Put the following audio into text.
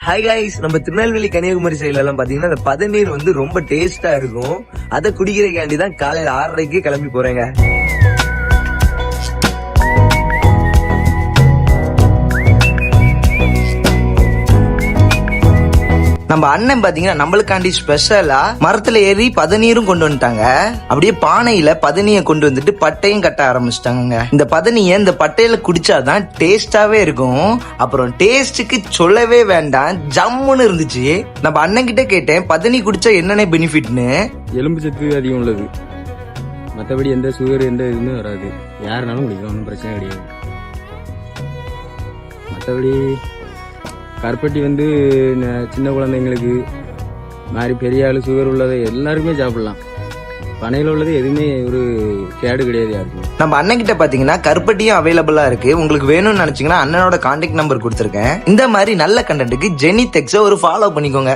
Hi guys, நம்ம திருநெல்வேலி கன்னியாகுமரி சைட்ல எல்லாம் பாத்தீங்கன்னா அந்த பதநீர் ரொம்ப டேஸ்டா இருக்கும். அதை குடிக்கிறதுக்காண்டி தான் காலையில 6:30க்கு கிளம்பி போறேங்க. நம்ம அண்ணன் பாத்தீங்கன்னா நம்மளுக்காண்டி ஸ்பெஷலா மரத்துல ஏறி பதநீரும் கொண்டு வந்துட்டாங்க. அப்படியே பானையில பதனியை கொண்டு வந்துட்டு பட்டையும் கட்ட ஆரம்பிச்சிட்டாங்க. இந்த பதனியை இந்த பட்டையில குடிச்சாதான் டேஸ்டாவே இருக்கும். அப்புறம் டேஸ்டுக்கு சொல்லவே வேண்டாம், ஜம்முன்னு இருந்துச்சு. நம்ம அண்ணன் கிட்ட கேட்டேன் பதனி குடிச்சா என்னென்ன பெனிஃபிட்னு. எலும்பு சத்து அதிகம் உள்ளது, மற்றபடி எந்த சுகர் எந்த இதுவுமே வராது. யாருனாலும் குடிக்கலாம், ஒன்றும் பிரச்சனை கிடையாது. மற்றபடி கருப்பட்டி சின்ன குழந்தைங்களுக்கு மாதிரி பெரிய ஆளு சுகர் உள்ளதை எல்லாருமே சாப்பிடலாம். பனையில உள்ளது எதுவுமே ஒரு கேடு கிடையாது யாருக்கும். நம்ம அண்ணன் கிட்ட பாத்தீங்கன்னா கருப்பட்டியும் அவைலபிளா இருக்கு. உங்களுக்கு வேணும்னு நினைச்சீங்கன்னா அண்ணனோட கான்டாக்ட் நம்பர் கொடுத்துருக்கேன். இந்த மாதிரி நல்ல கண்டென்ட்டுக்கு ஜெனி டெக்ஸை ஒரு ஃபாலோ பண்ணிக்கோங்க.